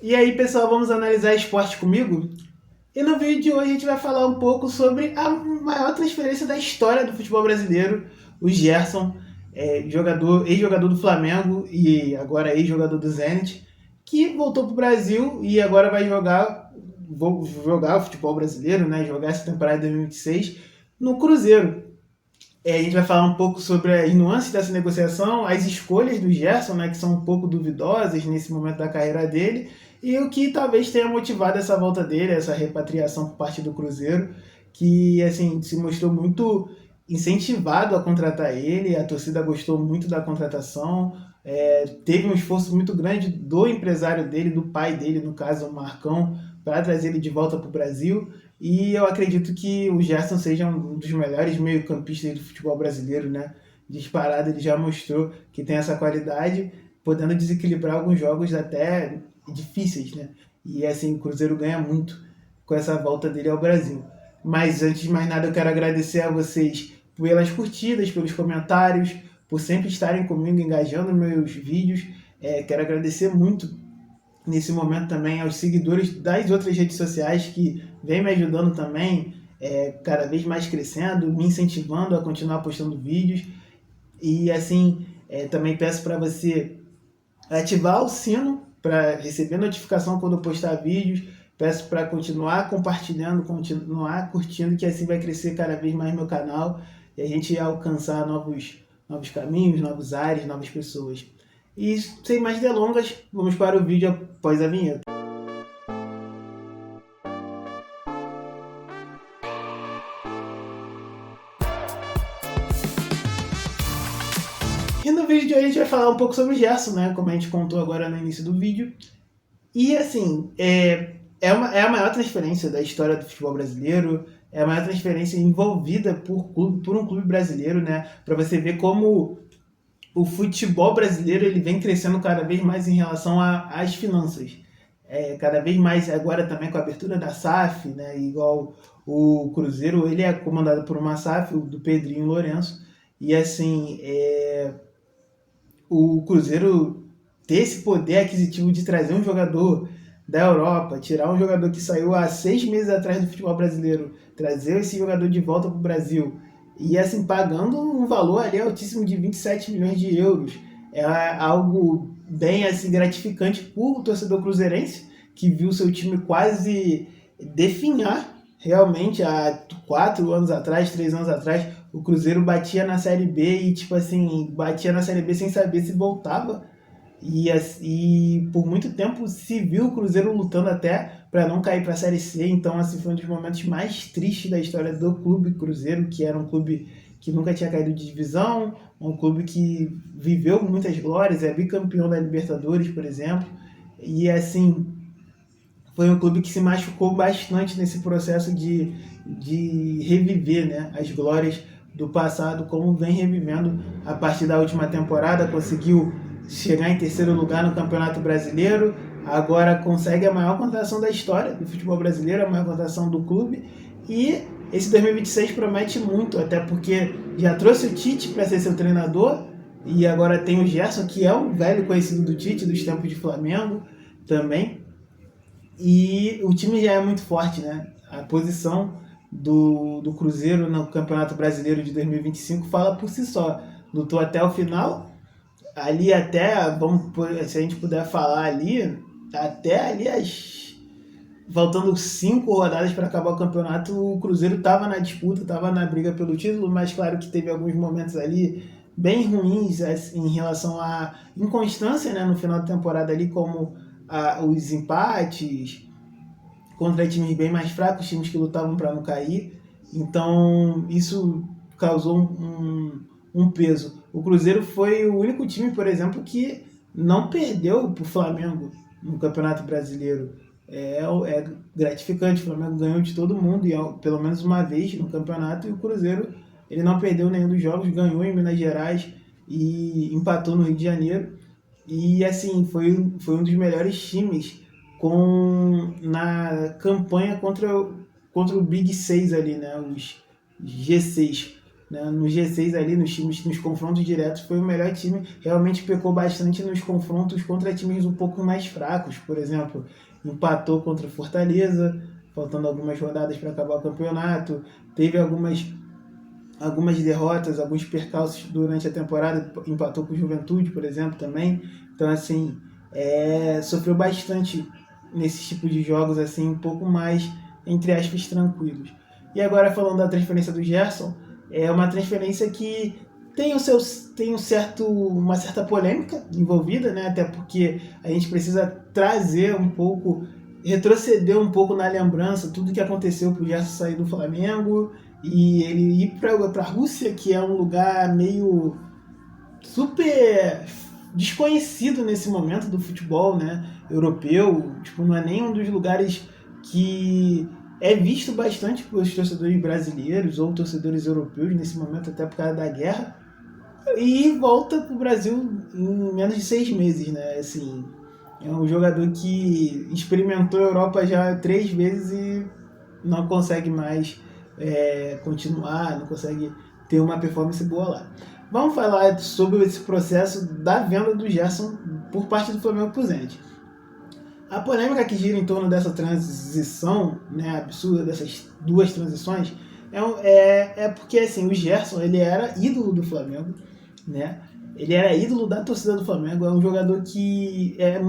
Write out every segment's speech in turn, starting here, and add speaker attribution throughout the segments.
Speaker 1: E aí, pessoal, vamos analisar esporte comigo? E no vídeo de hoje a gente vai falar um pouco sobre a maior transferência da história do futebol brasileiro, o Gerson, ex-jogador do Flamengo e agora ex-jogador do Zenit, que voltou para o Brasil e agora vai jogar o futebol brasileiro, né? Jogar essa temporada de 2026 no Cruzeiro. A gente vai falar um pouco sobre as nuances dessa negociação, as escolhas do Gerson, né, que são um pouco duvidosas nesse momento da carreira dele, e o que talvez tenha motivado essa volta dele, essa repatriação por parte do Cruzeiro, que assim se mostrou muito incentivado a contratar ele, a torcida gostou muito da contratação, teve um esforço muito grande do empresário dele, do pai dele, no caso o Marcão, para trazer ele de volta para o Brasil. E eu acredito que o Gerson seja um dos melhores meio-campistas do futebol brasileiro, né? Disparado, ele já mostrou que tem essa qualidade, podendo desequilibrar alguns jogos até difíceis, né? E assim, o Cruzeiro ganha muito com essa volta dele ao Brasil. Mas antes de mais nada, eu quero agradecer a vocês pelas curtidas, pelos comentários, por sempre estarem comigo, engajando nos meus vídeos. Quero agradecer muito nesse momento também aos seguidores das outras redes sociais que vem me ajudando também, cada vez mais crescendo, me incentivando a continuar postando vídeos. E assim, também peço para você ativar o sino para receber notificação quando eu postar vídeos. Peço para continuar compartilhando, continuar curtindo, que assim vai crescer cada vez mais meu canal e a gente alcançar novos caminhos, novos ares, novas pessoas. E sem mais delongas, vamos para o vídeo após a vinheta. E no vídeo de hoje a gente vai falar um pouco sobre o Gerson, né? Como a gente contou agora no início do vídeo. E assim, é a maior transferência da história do futebol brasileiro, é a maior transferência envolvida por um clube brasileiro, né? Para você ver como o futebol brasileiro ele vem crescendo cada vez mais em relação às finanças. Cada vez mais agora também com a abertura da SAF, né? Igual o Cruzeiro, ele é comandado por uma SAF, do Pedrinho Lourenço, e assim, o Cruzeiro ter esse poder aquisitivo de trazer um jogador da Europa, tirar um jogador que saiu há 6 meses atrás do futebol brasileiro, trazer esse jogador de volta para o Brasil e assim pagando um valor ali altíssimo de 27 milhões de euros, é algo bem assim gratificante para o torcedor cruzeirense que viu seu time quase definhar realmente há 4 anos atrás, 3 anos atrás. O Cruzeiro batia na Série B e, tipo assim, batia na Série B sem saber se voltava. E por muito tempo se viu o Cruzeiro lutando até para não cair para a Série C. Então, assim, foi um dos momentos mais tristes da história do clube Cruzeiro, que era um clube que nunca tinha caído de divisão, um clube que viveu muitas glórias, é bicampeão da Libertadores, por exemplo. E, assim, foi um clube que se machucou bastante nesse processo de reviver, né, as glórias do passado, como vem revivendo a partir da última temporada. Conseguiu chegar em terceiro lugar no Campeonato Brasileiro, agora consegue a maior contratação da história do futebol brasileiro, a maior contratação do clube, e esse 2026 promete muito, até porque já trouxe o Tite para ser seu treinador, e agora tem o Gerson, que é um velho conhecido do Tite, dos tempos de Flamengo também, e o time já é muito forte, né? A posição do Cruzeiro no Campeonato Brasileiro de 2025 fala por si só. Lutou até o final, ali até, se a gente puder falar ali, até ali faltando 5 rodadas para acabar o campeonato, o Cruzeiro estava na disputa, estava na briga pelo título, mas claro que teve alguns momentos ali bem ruins em relação à inconstância, né, no final da temporada ali, como os empates contra times bem mais fracos, times que lutavam para não cair. Então isso causou um peso. O Cruzeiro foi o único time, por exemplo, que não perdeu para o Flamengo no Campeonato Brasileiro. É gratificante, o Flamengo ganhou de todo mundo, e pelo menos uma vez no campeonato, e o Cruzeiro ele não perdeu nenhum dos jogos, ganhou em Minas Gerais e empatou no Rio de Janeiro. E assim, foi um dos melhores times na campanha contra o Big 6 ali, né? Os G6. né? No G6 ali, nos times, nos confrontos diretos, foi o melhor time. Realmente pecou bastante nos confrontos contra times um pouco mais fracos. Por exemplo, empatou contra o Fortaleza, faltando algumas rodadas para acabar o campeonato. Teve algumas derrotas, alguns percalços durante a temporada, empatou com o Juventude, por exemplo, também. Então, assim, sofreu bastante nesses tipos de jogos, assim, um pouco mais, entre aspas, tranquilos. E agora, falando da transferência do Gerson, é uma transferência que tem, uma certa polêmica envolvida, né? Até porque a gente precisa trazer um pouco, retroceder um pouco na lembrança, tudo que aconteceu para o Gerson sair do Flamengo e ele ir para a Rússia, que é um lugar meio super desconhecido nesse momento do futebol, né, europeu. Tipo, não é nem um dos lugares que é visto bastante pelos torcedores brasileiros ou torcedores europeus nesse momento, até por causa da guerra. E volta para o Brasil em menos de 6 meses, né? Assim, é um jogador que experimentou a Europa já 3 vezes e não consegue mais continuar, não consegue ter uma performance boa lá. Vamos falar sobre esse processo da venda do Gerson por parte do Flamengo para o Zenit. A polêmica que gira em torno dessa transição, né, absurda, dessas duas transições, é porque assim, o Gerson ele era ídolo do Flamengo, né? Ele era ídolo da torcida do Flamengo, é um jogador que foi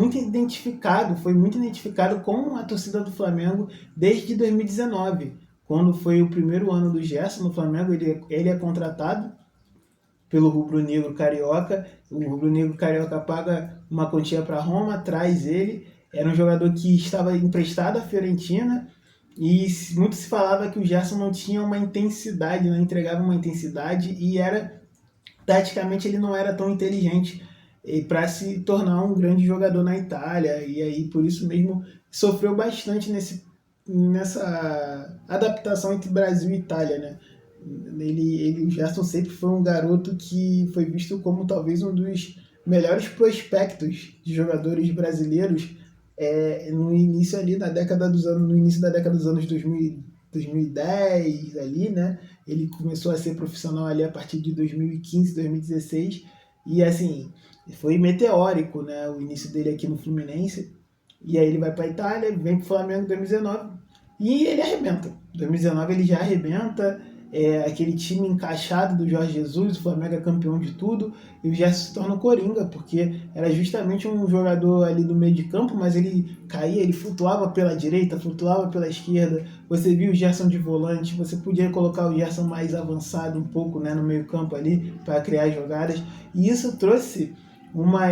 Speaker 1: muito identificado com a torcida do Flamengo desde 2019, quando foi o primeiro ano do Gerson no Flamengo. Ele é contratado pelo rubro-negro carioca, o rubro-negro carioca paga uma quantia para Roma, traz ele. Era um jogador que estava emprestado à Fiorentina e muito se falava que o Gerson não tinha uma intensidade, não entregava uma intensidade e taticamente ele não era tão inteligente para se tornar um grande jogador na Itália, e aí por isso mesmo sofreu bastante nessa adaptação entre Brasil e Itália, né? O Gerson sempre foi um garoto que foi visto como talvez um dos melhores prospectos de jogadores brasileiros no início ali no início da década dos anos 2010 ali, né? Ele começou a ser profissional ali a partir de 2015, 2016 e assim, foi meteórico, né, o início dele aqui no Fluminense. E aí ele vai para a Itália, vem para o Flamengo em 2019 e ele arrebenta. Em 2019 ele já arrebenta, aquele time encaixado do Jorge Jesus, o Flamengo é campeão de tudo, e o Gerson se torna o Coringa, porque era justamente um jogador ali do meio de campo, mas ele caía, ele flutuava pela direita, flutuava pela esquerda. Você viu o Gerson de volante, você podia colocar o Gerson mais avançado um pouco, né, no meio campo ali, para criar jogadas, e isso trouxe uma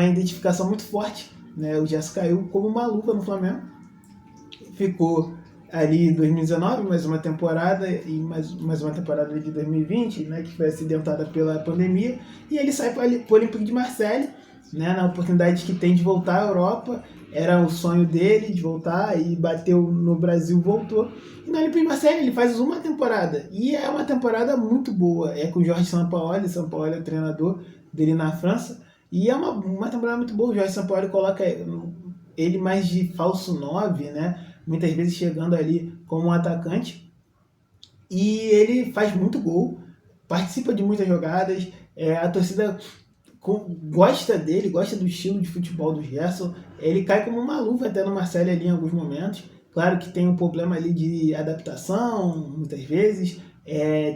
Speaker 1: identificação muito forte, né? O Gerson caiu como uma luva no Flamengo, ficou ali em 2019, mais uma temporada, e mais uma temporada de 2020, né, que foi acidentada pela pandemia, e ele sai para o Olympique de Marseille, né, na oportunidade que tem de voltar à Europa. Era o sonho dele de voltar, e bateu no Brasil, voltou. E no Olympique de Marseille ele faz uma temporada, e é uma temporada muito boa, é com o Jorge Sampaoli. Sampaoli é o treinador dele na França, e é uma temporada muito boa. O Jorge Sampaoli coloca ele mais de falso 9, né, muitas vezes chegando ali como um atacante, e ele faz muito gol, participa de muitas jogadas, a torcida gosta dele, gosta do estilo de futebol do Gerson. Ele cai como uma luva até no Marseille ali em alguns momentos. Claro que tem um problema ali de adaptação, muitas vezes.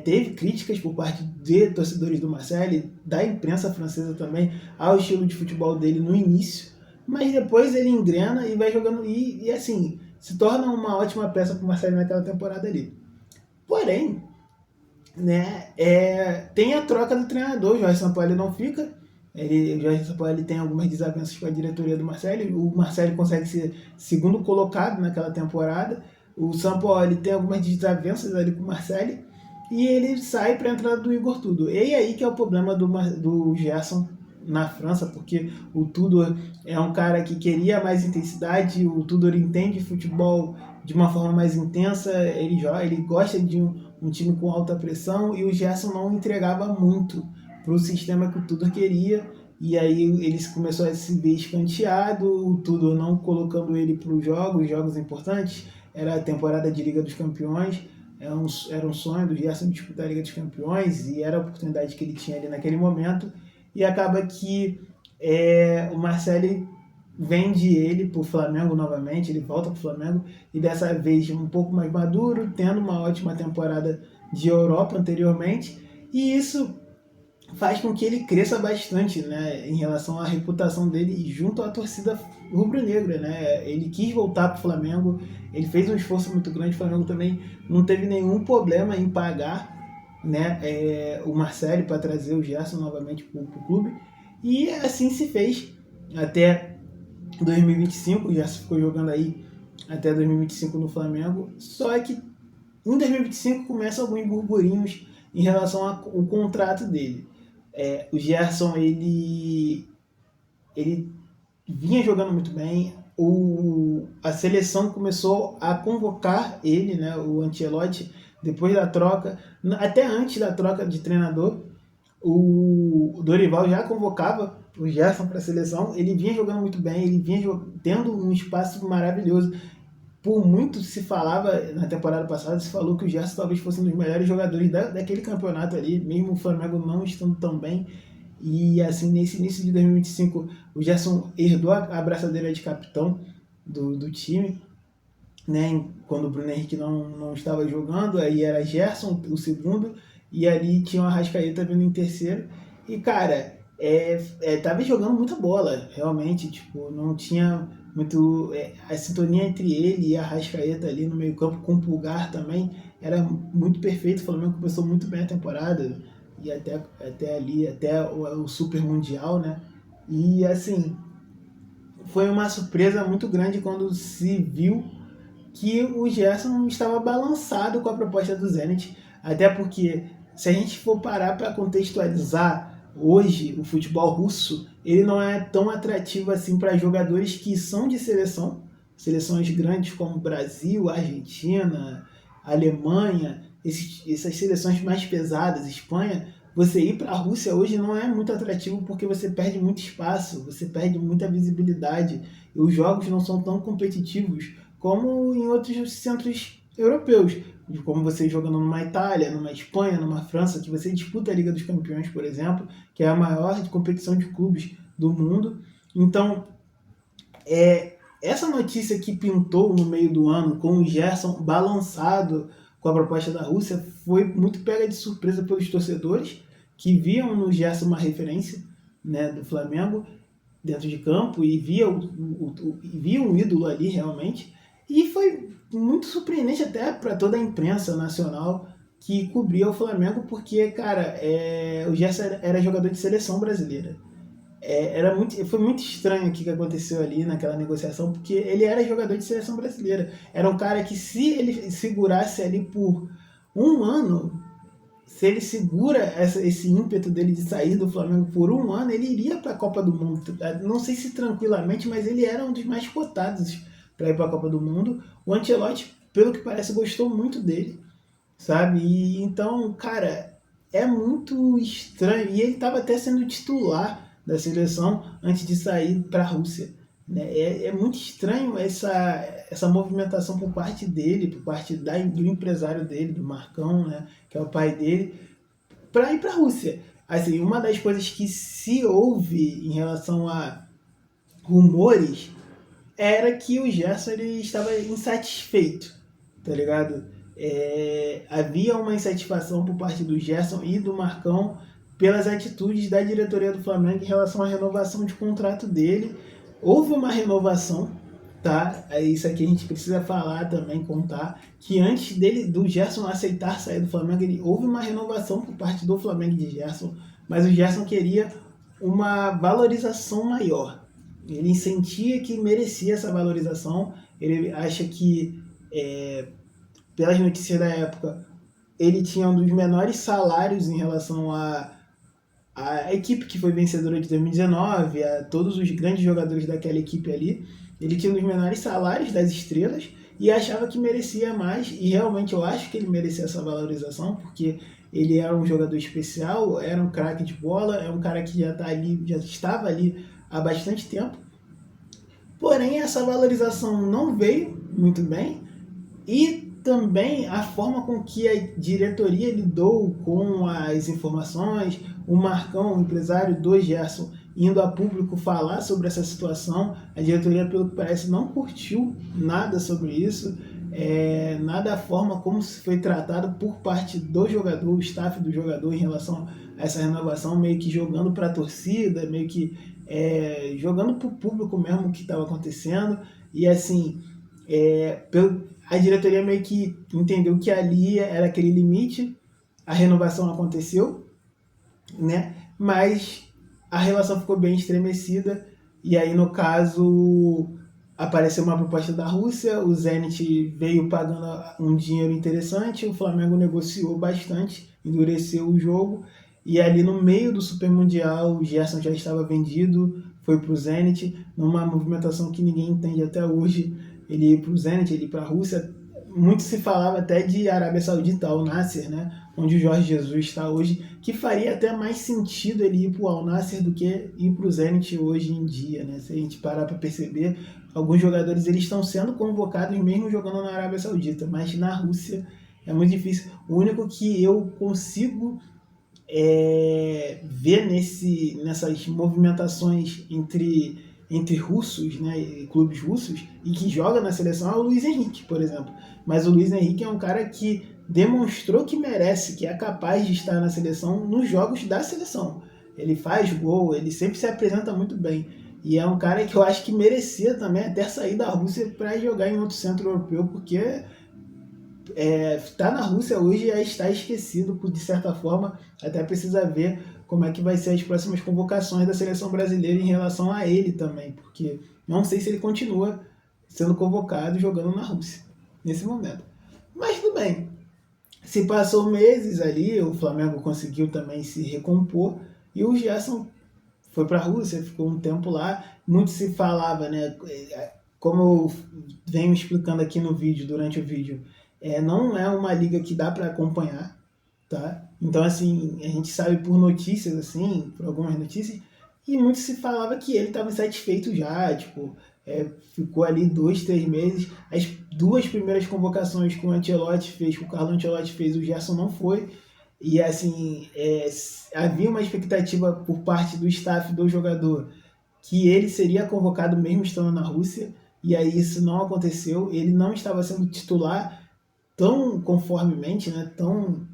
Speaker 1: Teve críticas por parte de torcedores do Marseille, da imprensa francesa também, ao estilo de futebol dele no início, mas depois ele engrena e vai jogando, e assim, se torna uma ótima peça para o Marseille naquela temporada ali. Porém, né, tem a troca do treinador. O Jorge Sampaoli não fica. O Jorge Sampaoli tem algumas desavenças com a diretoria do Marseille. O Marseille consegue ser segundo colocado naquela temporada. O Sampaoli tem algumas desavenças ali com o Marseille e ele sai para a entrada do Igor Tudor. E aí que é o problema do Gerson na França, porque o Tudor é um cara que queria mais intensidade. O Tudor entende futebol de uma forma mais intensa, ele gosta de um time com alta pressão, e o Gerson não entregava muito para o sistema que o Tudor queria, e aí ele começou a se ver escanteado, o Tudor não colocando ele para os jogos importantes. Era a temporada de Liga dos Campeões, era um sonho do Gerson disputar a Liga dos Campeões e era a oportunidade que ele tinha ali naquele momento. E acaba que o Marcelo vende ele para o Flamengo novamente, ele volta para o Flamengo e dessa vez um pouco mais maduro, tendo uma ótima temporada de Europa anteriormente, e isso faz com que ele cresça bastante, né, em relação à reputação dele junto à torcida rubro-negra, né? Ele quis voltar para o Flamengo, ele fez um esforço muito grande, o Flamengo também não teve nenhum problema em pagar, né, o Marcelo para trazer o Gerson novamente para o clube, e assim se fez até 2025, o Gerson ficou jogando aí até 2025 no Flamengo, só que em 2025 começam alguns burburinhos em relação ao contrato dele. O Gerson, ele vinha jogando muito bem, a seleção começou a convocar ele, né, o Ancelotti, depois da troca, até antes da troca de treinador, o Dorival já convocava o Gerson para a seleção, ele vinha jogando muito bem, ele vinha tendo um espaço maravilhoso. Por muito se falava, na temporada passada, se falou que o Gerson talvez fosse um dos melhores jogadores daquele campeonato ali, mesmo o Flamengo não estando tão bem. E assim, nesse início de 2025, o Gerson herdou a braçadeira de capitão do time, né? Quando o Bruno Henrique não estava jogando, aí era Gerson o segundo, e ali tinha o Arrascaeta vindo em terceiro. E cara, tava jogando muita bola, realmente, tipo, não tinha muito. A sintonia entre ele e a Arrascaeta ali no meio-campo, com o Pulgar também, era muito perfeito. O Flamengo começou muito bem a temporada, e até ali, até o Super Mundial, né? E assim, foi uma surpresa muito grande quando se viu que o Gerson estava balançado com a proposta do Zenit, até porque se a gente for parar para contextualizar hoje o futebol russo, ele não é tão atrativo assim para jogadores que são de seleções grandes como Brasil, Argentina, Alemanha, essas seleções mais pesadas, Espanha. Você ir para a Rússia hoje não é muito atrativo porque você perde muito espaço, você perde muita visibilidade e os jogos não são tão competitivos como em outros centros europeus, como você jogando numa Itália, numa Espanha, numa França, que você disputa a Liga dos Campeões, por exemplo, que é a maior competição de clubes do mundo. Então, essa notícia que pintou no meio do ano com o Gerson balançado com a proposta da Rússia foi muito pega de surpresa pelos torcedores que viam no Gerson uma referência, né, do Flamengo dentro de campo e via um ídolo ali realmente. E foi muito surpreendente até para toda a imprensa nacional que cobria o Flamengo, porque, cara, o Gerson era jogador de seleção brasileira. Foi muito estranho o que aconteceu ali naquela negociação, porque ele era jogador de seleção brasileira. Era um cara que, se ele segurasse ali por um ano, se ele segura esse ímpeto dele de sair do Flamengo por um ano, ele iria para a Copa do Mundo. Não sei se tranquilamente, mas ele era um dos mais cotados para ir para a Copa do Mundo. O Ancelotti, pelo que parece, gostou muito dele, sabe? E então, cara, é muito estranho. E ele estava até sendo titular da seleção antes de sair para a Rússia. Né? É muito estranho essa movimentação por parte dele, por parte do empresário dele, do Marcão, né? Que é o pai dele, para ir para a Rússia. Assim, uma das coisas que se ouve em relação a rumores era que o Gerson ele estava insatisfeito, tá ligado? Havia uma insatisfação por parte do Gerson e do Marcão pelas atitudes da diretoria do Flamengo em relação à renovação de contrato dele. Houve uma renovação, tá? Isso aqui a gente precisa falar também, contar, que antes do Gerson aceitar sair do Flamengo, houve uma renovação por parte do Flamengo de Gerson, mas o Gerson queria uma valorização maior. Ele sentia que merecia essa valorização, ele acha que, pelas notícias da época, ele tinha um dos menores salários em relação a equipe que foi vencedora de 2019, a todos os grandes jogadores daquela equipe ali. Ele tinha um dos menores salários das estrelas e achava que merecia mais, e realmente eu acho que ele merecia essa valorização, porque ele era um jogador especial, era um craque de bola, é um cara que já estava ali há bastante tempo. Porém, essa valorização não veio muito bem, E também a forma com que a diretoria lidou com as informações, o Marcão, o empresário do Gerson, indo a público falar sobre essa situação. A diretoria, pelo que parece, não curtiu nada sobre isso, nada a forma como se foi tratado por parte do jogador, o staff do jogador em relação a essa renovação, meio que jogando para a torcida, meio que jogando para o público mesmo o que estava acontecendo. E assim, a diretoria meio que entendeu que ali era aquele limite, a renovação aconteceu, né? Mas a relação ficou bem estremecida, e aí no caso apareceu uma proposta da Rússia, o Zenit veio pagando um dinheiro interessante, o Flamengo negociou bastante, endureceu o jogo, e ali no meio do Super Mundial o Gerson já estava vendido, foi para o Zenit, numa movimentação que ninguém entende até hoje. Ele ir para o Zenit, ele ir para a Rússia. Muito se falava até de Arábia Saudita, Al Nassr, né? Onde o Jorge Jesus está hoje, que faria até mais sentido ele ir para o Al Nassr do que ir para o Zenit hoje em dia, né? Se a gente parar para perceber, alguns jogadores eles estão sendo convocados mesmo jogando na Arábia Saudita, mas na Rússia é muito difícil. O único que eu consigo ver nessas movimentações entre russos, né, clubes russos, e que joga na seleção é o Luiz Henrique, por exemplo. Mas o Luiz Henrique é um cara que demonstrou que merece, que é capaz de estar na seleção nos jogos da seleção. Ele faz gol, ele sempre se apresenta muito bem. E é um cara que eu acho que merecia também até sair da Rússia para jogar em outro centro europeu, porque tá na Rússia hoje está esquecido, de certa forma. Até precisa ver como é que vai ser as próximas convocações da seleção brasileira em relação a ele também, porque não sei se ele continua sendo convocado jogando na Rússia nesse momento. Mas tudo bem. Se passou meses ali, o Flamengo conseguiu também se recompor e o Gerson foi para a Rússia, ficou um tempo lá. Muito se falava, né? Como eu venho explicando aqui no vídeo, durante o vídeo, não é uma liga que dá para acompanhar, tá? Então, assim, a gente sabe por notícias, assim, por algumas notícias, e muito se falava que ele estava insatisfeito já, tipo, ficou ali 2, 3 meses. As 2 primeiras convocações que o Ancelotti fez, que o Carlo Ancelotti fez, o Gerson não foi. E, assim, havia uma expectativa por parte do staff do jogador que ele seria convocado mesmo estando na Rússia, e aí isso não aconteceu. Ele não estava sendo titular tão conformemente, né, tão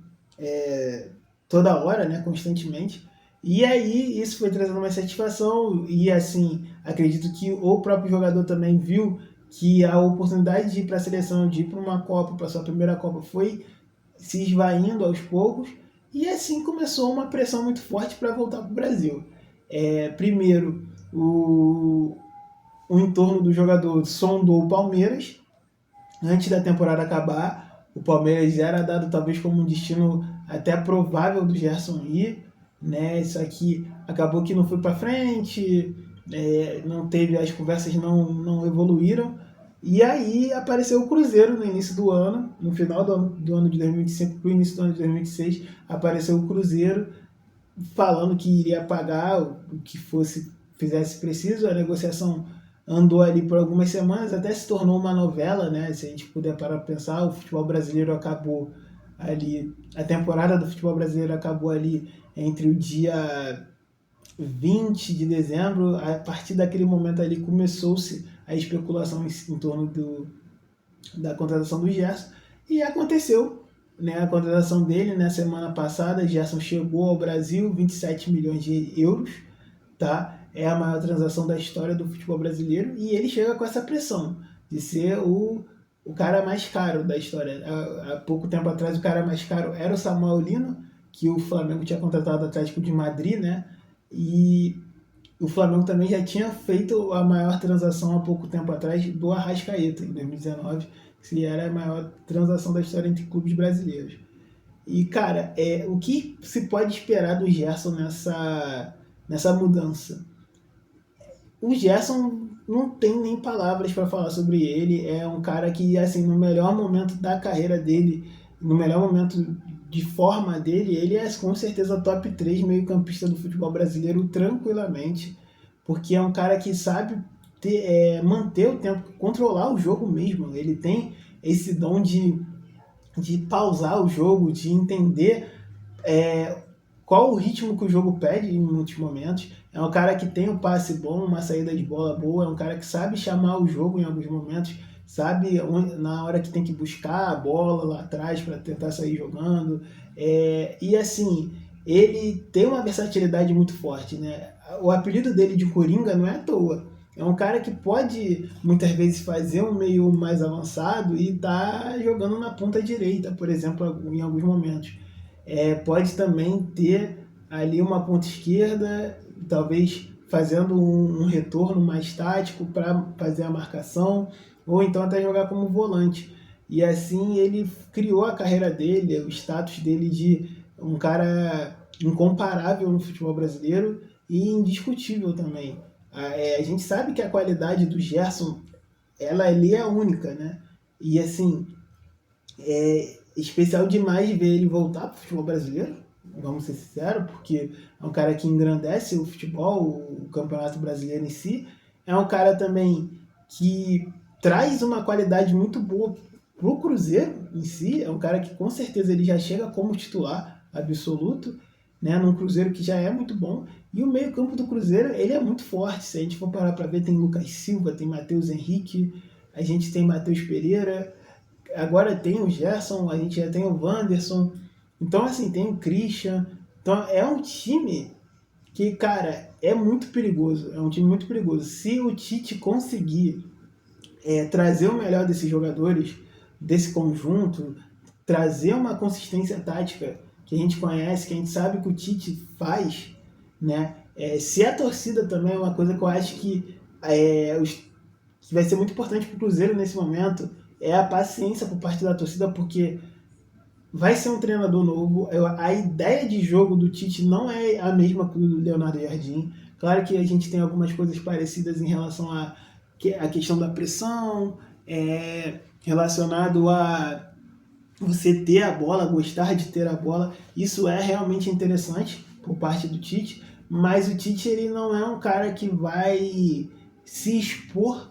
Speaker 1: toda hora, né, constantemente. E aí isso foi trazendo uma satisfação, e assim, acredito que o próprio jogador também viu que a oportunidade de ir para a seleção, de ir para uma Copa, para sua primeira Copa, foi se esvaindo aos poucos, e assim começou uma pressão muito forte para voltar para o Brasil. Primeiro, o entorno do jogador sondou o Palmeiras antes da temporada acabar. O Palmeiras era dado talvez como um destino até provável do Gerson ir, né? Isso aqui acabou que não foi para frente, não teve, as conversas não evoluíram. E aí apareceu o Cruzeiro no início do ano, no final do ano de 2025 para o início do ano de 2026, apareceu o Cruzeiro falando que iria pagar o que fizesse preciso. A negociação andou ali por algumas semanas, até se tornou uma novela, né? Se a gente puder parar para pensar, o futebol brasileiro acabou ali, a temporada do futebol brasileiro acabou ali entre o dia 20 de dezembro, a partir daquele momento ali começou-se a especulação em torno da contratação do Gerson, e aconteceu, né, a contratação dele na semana passada. Gerson chegou ao Brasil, 27 milhões de euros, tá? É a maior transação da história do futebol brasileiro, e ele chega com essa pressão de ser o cara mais caro da história. Há pouco tempo atrás, o cara mais caro era o Samuel Lino, que o Flamengo tinha contratado do Atlético de Madrid, né? E o Flamengo também já tinha feito a maior transação há pouco tempo atrás do Arrascaeta, em 2019, que era a maior transação da história entre clubes brasileiros. E, cara, o que se pode esperar do Gerson nessa mudança? O Gerson não tem nem palavras para falar sobre ele. É um cara que, assim, no melhor momento da carreira dele, no melhor momento de forma dele, ele é com certeza top 3 meio-campista do futebol brasileiro tranquilamente, porque é um cara que sabe manter o tempo, controlar o jogo mesmo. Ele tem esse dom de pausar o jogo, de entender qual o ritmo que o jogo pede em muitos momentos. É um cara que tem um passe bom, uma saída de bola boa, é um cara que sabe chamar o jogo em alguns momentos, sabe na hora que tem que buscar a bola lá atrás para tentar sair jogando. E assim, ele tem uma versatilidade muito forte, né? O apelido dele de Coringa não é à toa. É um cara que pode muitas vezes fazer um meio mais avançado e tá jogando na ponta direita, por exemplo, em alguns momentos. Pode também ter ali uma ponta esquerda, talvez fazendo um retorno mais tático para fazer a marcação, ou então até jogar como volante. E assim ele criou a carreira dele, o status dele de um cara incomparável no futebol brasileiro e indiscutível também. A gente sabe que a qualidade do Gerson, ela ali é única, né? E assim, é especial demais ver ele voltar para o futebol brasileiro, vamos ser sinceros, porque é um cara que engrandece o futebol, o campeonato brasileiro em si. É um cara também que traz uma qualidade muito boa para o Cruzeiro em si. É um cara que com certeza ele já chega como titular absoluto, né, num Cruzeiro que já é muito bom. E o meio campo do Cruzeiro ele é muito forte. Se a gente for parar para ver, tem Lucas Silva, tem Matheus Henrique, a gente tem Matheus Pereira, agora tem o Gerson, a gente já tem o Wanderson, então assim, tem o Christian. Então é um time que, cara, é muito perigoso, é um time muito perigoso. Se o Tite conseguir trazer o melhor desses jogadores, desse conjunto, trazer uma consistência tática que a gente conhece, que a gente sabe que o Tite faz, né? Se a torcida também é uma coisa que eu acho que vai ser muito importante para o Cruzeiro nesse momento, é a paciência por parte da torcida, porque vai ser um treinador novo. A ideia de jogo do Tite não é a mesma que do Leonardo Jardim. Claro que a gente tem algumas coisas parecidas em relação à questão da pressão, relacionado a você ter a bola, gostar de ter a bola. Isso é realmente interessante por parte do Tite, mas o Tite ele não é um cara que vai se expor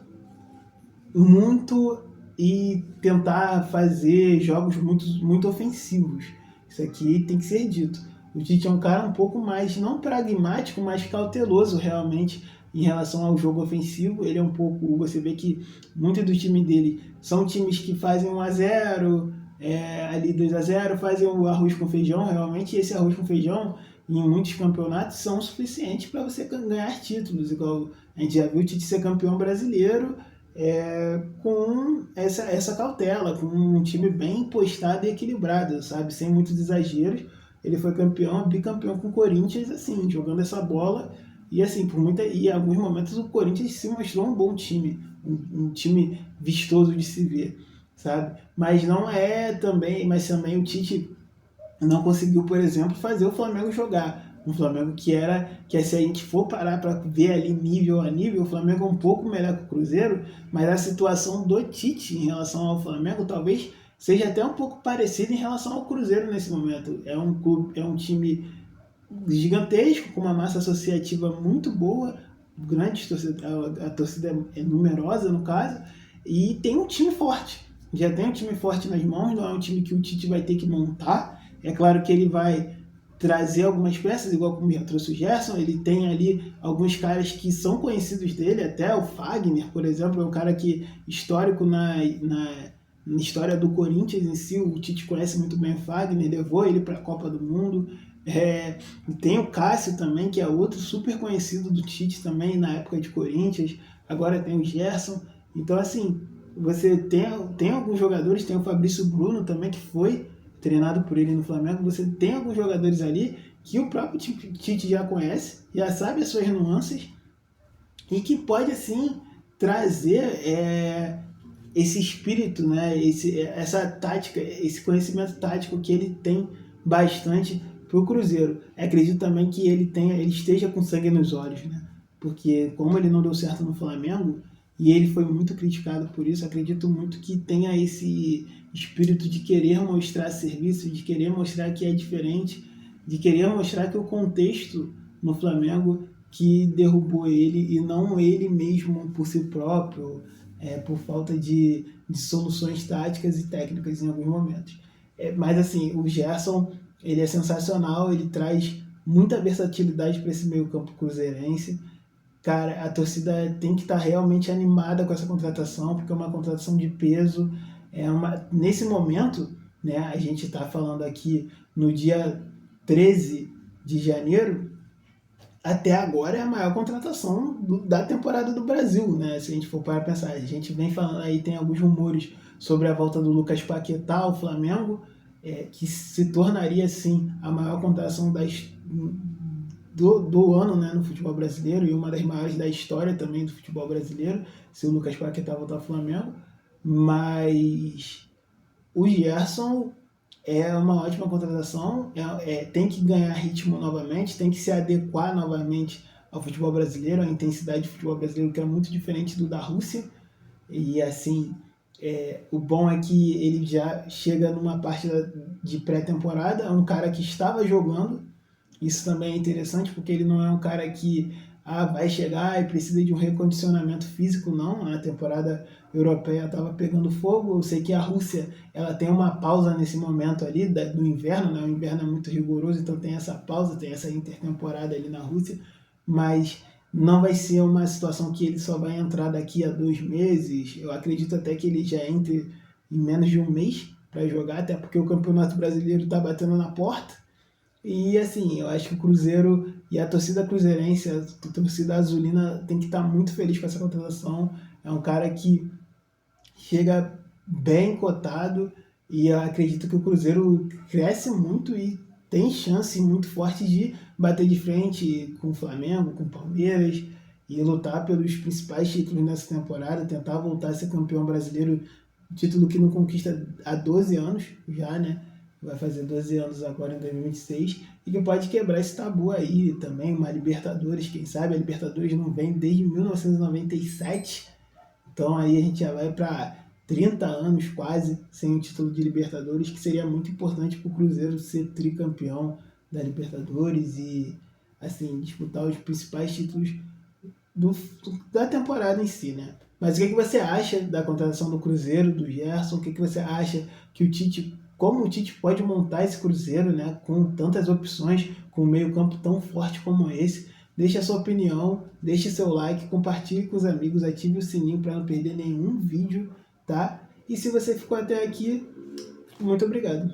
Speaker 1: muito e tentar fazer jogos muito, muito ofensivos. Isso aqui tem que ser dito. O Tite é um cara um pouco mais, não pragmático, mas cauteloso realmente em relação ao jogo ofensivo. Ele é um pouco, você vê que muitos do time dele são times que fazem 1-0, ali 2-0, fazem o arroz com feijão realmente, e esse arroz com feijão em muitos campeonatos são suficientes para você ganhar títulos, igual a gente já viu o Tite ser campeão brasileiro com essa cautela, com um time bem postado e equilibrado, sabe? Sem muitos exageros. Ele foi campeão, bicampeão com o Corinthians, assim, jogando essa bola. E assim, em alguns momentos o Corinthians se mostrou um bom time, um time vistoso de se ver, sabe? Mas também o Tite não conseguiu, por exemplo, fazer o Flamengo jogar. Um Flamengo que se a gente for parar para ver ali nível a nível, o Flamengo é um pouco melhor que o Cruzeiro, mas a situação do Tite em relação ao Flamengo talvez seja até um pouco parecida em relação ao Cruzeiro nesse momento. É um time gigantesco, com uma massa associativa muito boa, grande a torcida é numerosa no caso, e tem um time forte. Já tem um time forte nas mãos, não é um time que o Tite vai ter que montar. É claro que ele vai trazer algumas peças, igual como já trouxe o Gerson, ele tem ali alguns caras que são conhecidos dele, até o Fagner, por exemplo, é um cara que histórico na história do Corinthians em si, o Tite conhece muito bem o Fagner, levou ele para a Copa do Mundo. Tem o Cássio também, que é outro super conhecido do Tite também na época de Corinthians, agora tem o Gerson. Então assim, você tem alguns jogadores, tem o Fabrício Bruno também, que foi treinado por ele no Flamengo. Você tem alguns jogadores ali que o próprio Tite já conhece, já sabe as suas nuances e que pode assim trazer esse espírito, né? Essa tática, esse conhecimento tático que ele tem bastante para o Cruzeiro. Acredito também que ele esteja com sangue nos olhos, né? Porque como ele não deu certo no Flamengo e ele foi muito criticado por isso, acredito muito que tenha esse espírito de querer mostrar serviço, de querer mostrar que é diferente, de querer mostrar que o contexto no Flamengo que derrubou ele e não ele mesmo por si próprio, por falta de soluções táticas e técnicas em alguns momentos. Mas assim, o Gerson, ele é sensacional, ele traz muita versatilidade para esse meio campo cruzeirense. Cara, a torcida tem que estar realmente animada com essa contratação, porque é uma contratação de peso. Nesse momento, né, a gente está falando aqui no dia 13 de janeiro, até agora é a maior contratação da temporada do Brasil, né? Se a gente for para pensar, a gente vem falando aí, tem alguns rumores sobre a volta do Lucas Paquetá ao Flamengo, que se tornaria, sim, a maior contratação do ano, né, no futebol brasileiro, e uma das maiores da história também do futebol brasileiro, se o Lucas Paquetá voltar ao Flamengo. Mas o Gerson é uma ótima contratação, tem que ganhar ritmo novamente, tem que se adequar novamente ao futebol brasileiro, à intensidade do futebol brasileiro, que é muito diferente do da Rússia. E assim, o bom é que ele já chega numa parte de pré-temporada, é um cara que estava jogando. Isso também é interessante, porque ele não é um cara que vai chegar e precisa de um recondicionamento físico, não. A temporada europeia estava pegando fogo. Eu sei que a Rússia ela tem uma pausa nesse momento ali do inverno, né? O inverno é muito rigoroso, então tem essa pausa, tem essa intertemporada ali na Rússia, mas não vai ser uma situação que ele só vai entrar daqui a 2 meses. Eu acredito até que ele já entre em menos de um mês para jogar, até porque o Campeonato Brasileiro está batendo na porta. E assim, eu acho que o Cruzeiro e a torcida cruzeirense, a torcida azulina, tem que estar muito feliz com essa contratação. É um cara que chega bem cotado e eu acredito que o Cruzeiro cresce muito e tem chance muito forte de bater de frente com o Flamengo, com o Palmeiras e lutar pelos principais títulos nessa temporada, tentar voltar a ser campeão brasileiro, título que não conquista há 12 anos já, né? Vai fazer 12 anos agora em 2026, e que pode quebrar esse tabu aí também, uma Libertadores, quem sabe a Libertadores não vem desde 1997, então aí a gente já vai para 30 anos quase sem o título de Libertadores, que seria muito importante para o Cruzeiro ser tricampeão da Libertadores e assim disputar os principais títulos da temporada em si, né? Mas o que você acha da contratação do Cruzeiro, do Gerson? O que você acha que o Tite, como o Tite pode montar esse Cruzeiro, né, com tantas opções, com um meio-campo tão forte como esse? Deixe a sua opinião, deixe seu like, compartilhe com os amigos, ative o sininho para não perder nenhum vídeo, tá? E se você ficou até aqui, muito obrigado.